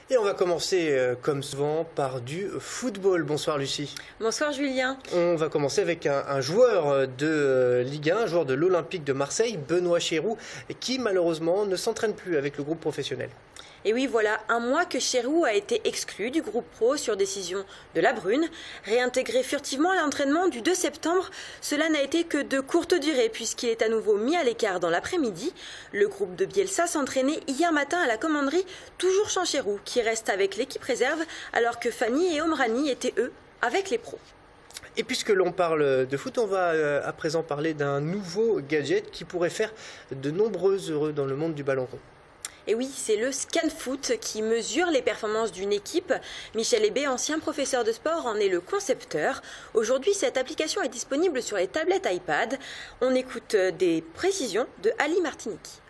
Et on va commencer comme souvent par du football. Bonsoir Lucie. Bonsoir Julien. On va commencer avec un joueur de Ligue 1, un joueur de l'Olympique de Marseille, Benoît Chéroux, qui malheureusement ne s'entraîne plus avec le groupe professionnel. Et oui, voilà un mois que Chéroux a été exclu du groupe pro sur décision de la Brune. Réintégré furtivement à l'entraînement du 2 septembre, cela n'a été que de courte durée puisqu'il est à nouveau mis à l'écart dans l'après-midi. Le groupe de Bielsa s'entraînait hier matin à la commanderie, toujours sans Chéroux, qui reste avec l'équipe réserve alors que Fanny et Omrani étaient eux avec les pros. Et puisque l'on parle de foot, on va à présent parler d'un nouveau gadget qui pourrait faire de nombreux heureux dans le monde du ballon rond. Et oui, c'est le ScanFoot qui mesure les performances d'une équipe. Michel Hébé, ancien professeur de sport, en est le concepteur. Aujourd'hui, cette application est disponible sur les tablettes iPad. On écoute des précisions de Ali Martiniki.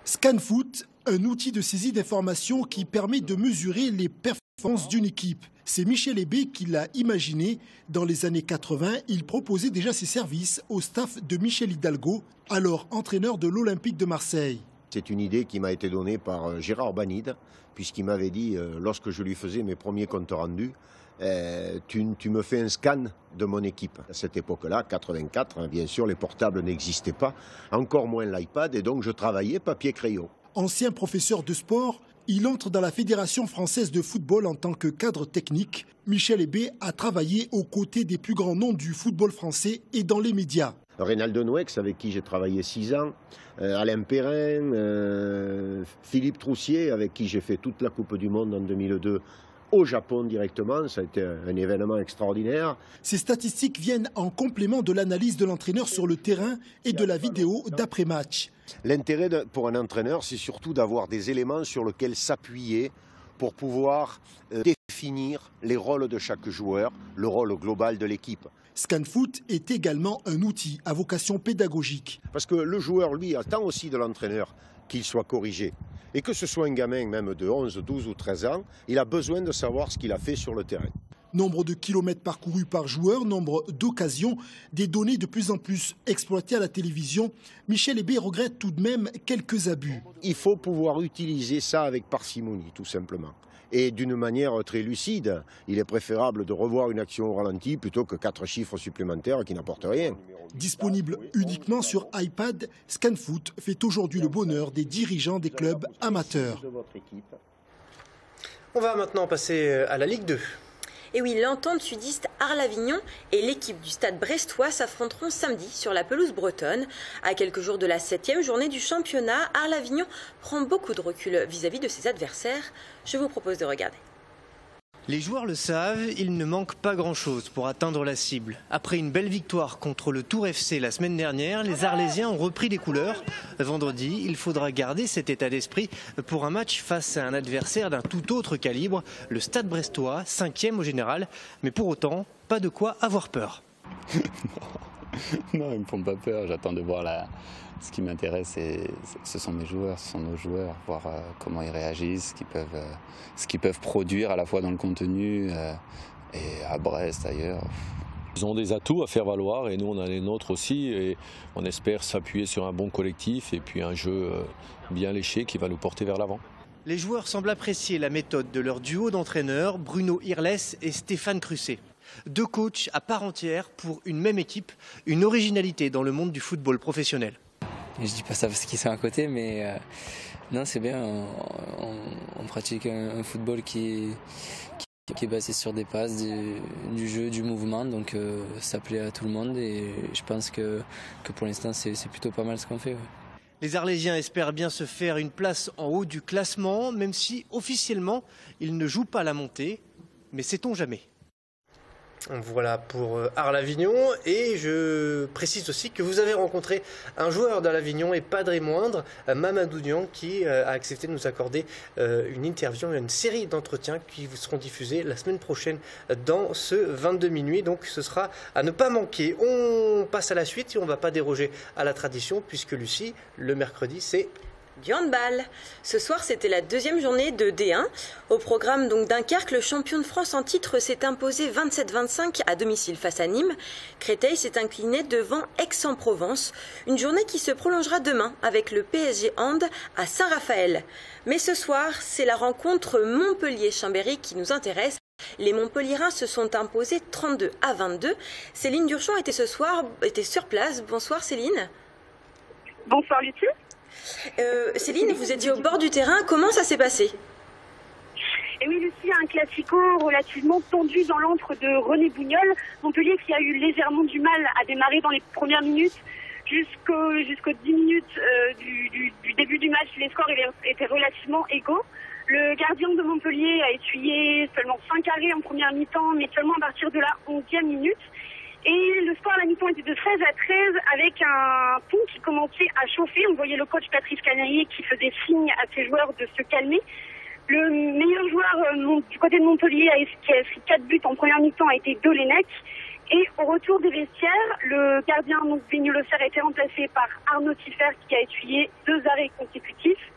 ScanFoot, un outil de saisie d'informations qui permet de mesurer les performances d'une équipe. C'est Michel Hébé qui l'a imaginé. Dans les années 80, il proposait déjà ses services au staff de Michel Hidalgo, alors entraîneur de l'Olympique de Marseille. C'est une idée qui m'a été donnée par Gérard Banide, puisqu'il m'avait dit, lorsque je lui faisais mes premiers comptes rendus, tu me fais un scan de mon équipe. À cette époque-là, 84, bien sûr, les portables n'existaient pas, encore moins l'iPad, et donc je travaillais papier-crayon. Ancien professeur de sport, il entre dans la Fédération française de football en tant que cadre technique. Michel Hébé a travaillé aux côtés des plus grands noms du football français et dans les médias. Reynald Nouex, avec qui j'ai travaillé 6 ans, Alain Perrin, Philippe Troussier, avec qui j'ai fait toute la Coupe du Monde en 2002 au Japon directement. Ça a été un événement extraordinaire. Ces statistiques viennent en complément de l'analyse de l'entraîneur sur le terrain et de la vidéo d'après-match. L'intérêt pour un entraîneur, c'est surtout d'avoir des éléments sur lesquels s'appuyer pour pouvoir définir les rôles de chaque joueur, le rôle global de l'équipe. ScanFoot est également un outil à vocation pédagogique. Parce que le joueur, lui, attend aussi de l'entraîneur qu'il soit corrigé. Et que ce soit un gamin même de 11, 12 ou 13 ans, il a besoin de savoir ce qu'il a fait sur le terrain. Nombre de kilomètres parcourus par joueur, nombre d'occasions, des données de plus en plus exploitées à la télévision. Michel Hébé regrette tout de même quelques abus. Il faut pouvoir utiliser ça avec parcimonie, tout simplement. Et d'une manière très lucide. Il est préférable de revoir une action au ralenti plutôt que 4 chiffres supplémentaires qui n'apportent rien. Disponible uniquement sur iPad, ScanFoot fait aujourd'hui le bonheur des dirigeants des clubs amateurs. On va maintenant passer à la Ligue 2. Et oui, l'entente sudiste Arles-Avignon et l'équipe du stade brestois s'affronteront samedi sur la pelouse bretonne. À quelques jours de la 7e journée du championnat, Arles-Avignon prend beaucoup de recul vis-à-vis de ses adversaires. Je vous propose de regarder. Les joueurs le savent, il ne manque pas grand-chose pour atteindre la cible. Après une belle victoire contre le Tour FC la semaine dernière, les Arlésiens ont repris les couleurs. Vendredi, il faudra garder cet état d'esprit pour un match face à un adversaire d'un tout autre calibre, le Stade Brestois, 5e au général. Mais pour autant, pas de quoi avoir peur. Non, ils ne me font pas peur. J'attends de voir ce qui m'intéresse, ce sont mes joueurs, ce sont nos joueurs, voir comment ils réagissent, ce qu'ils peuvent produire à la fois dans le contenu et à Brest, ailleurs. Ils ont des atouts à faire valoir et nous on a les nôtres aussi et on espère s'appuyer sur un bon collectif et puis un jeu bien léché qui va nous porter vers l'avant. Les joueurs semblent apprécier la méthode de leur duo d'entraîneurs, Bruno Irles et Stéphane Crusset. 2 coachs à part entière pour une même équipe, une originalité dans le monde du football professionnel. Je dis pas ça parce qu'ils sont à côté, mais non, c'est bien. On pratique un football qui est basé sur des passes, du jeu, du mouvement. Donc ça plaît à tout le monde et je pense que pour l'instant, c'est plutôt pas mal ce qu'on fait. Ouais. Les Arlésiens espèrent bien se faire une place en haut du classement, même si officiellement, ils ne jouent pas la montée. Mais sait-on jamais ? Voilà pour Arles-Avignon, et je précise aussi que vous avez rencontré un joueur d'Arles-Avignon et pas des moindres, Mamadou Niang, qui a accepté de nous accorder une interview, une série d'entretiens qui vous seront diffusés la semaine prochaine dans ce 22 minuit, donc ce sera à ne pas manquer. On passe à la suite et on ne va pas déroger à la tradition puisque Lucie, le mercredi, c'est du handball. Ce soir, c'était la deuxième journée de D1. Au programme donc Dunkerque, le champion de France en titre s'est imposé 27-25 à domicile face à Nîmes. Créteil s'est incliné devant Aix-en-Provence. Une journée qui se prolongera demain avec le PSG Hand à Saint-Raphaël. Mais ce soir, c'est la rencontre Montpellier-Chambéry qui nous intéresse. Les Montpelliérains se sont imposés 32-22. Céline Durchon était sur place. Bonsoir Céline. Bonsoir Lucie. Céline, vous étiez au bord du terrain. Comment ça s'est passé? Et oui Lucie, un classico relativement tendu dans l'antre de René Bougnol. Montpellier qui a eu légèrement du mal à démarrer dans les premières minutes. Jusqu'aux 10 minutes du début du match, les scores étaient relativement égaux. Le gardien de Montpellier a essuyé seulement 5 arrêts en première mi-temps, mais seulement à partir de la 11e minute. Et le score à la mi-temps était de 13-13 avec un pont qui commençait à chauffer. On voyait le coach Patrice Canaillé qui faisait signe à ses joueurs de se calmer. Le meilleur joueur du côté de Montpellier qui a inscrit 4 buts en première mi-temps a été Dolenec. Et au retour des vestiaires, le gardien Vignolocer a été remplacé par Arnaud Tiffer qui a essuyé 2 arrêts consécutifs.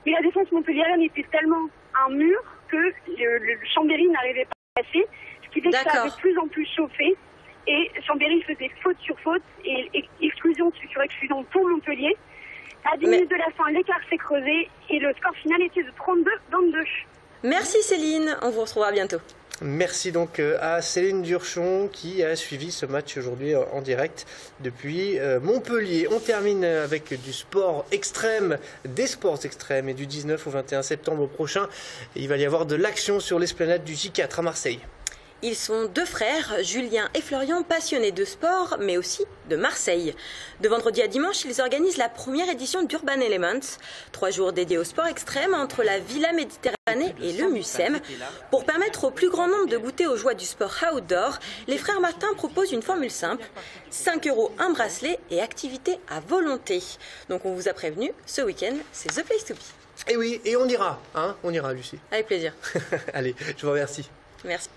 Mais la défense montpelliéraine était tellement un mur que le Chambéry n'arrivait pas à passer, ce qui fait que ça a de plus en plus chauffé. Et Chambéry faisait faute sur faute et exclusion sur exclusion pour Montpellier. À 10 minutes de la fin, l'écart s'est creusé et le score final était de 32-22. Merci Céline, on vous retrouvera bientôt. Merci donc à Céline Durchon qui a suivi ce match aujourd'hui en direct depuis Montpellier. On termine avec du sport extrême, des sports extrêmes et du 19 au 21 septembre prochain. Il va y avoir de l'action sur l'esplanade du J4 à Marseille. Ils sont 2 frères, Julien et Florian, passionnés de sport, mais aussi de Marseille. De vendredi à dimanche, ils organisent la première édition d'Urban Elements, 3 jours dédiés au sport extrême entre la Villa Méditerranée et le Mucem. Pour permettre au plus grand nombre de goûter aux joies du sport outdoor, les frères Martin proposent une formule simple, 5 € un bracelet et activité à volonté. Donc on vous a prévenu, ce week-end, c'est the place to be. Et oui, et on ira, hein, on ira Lucie. Avec plaisir. Allez, je vous remercie. Merci.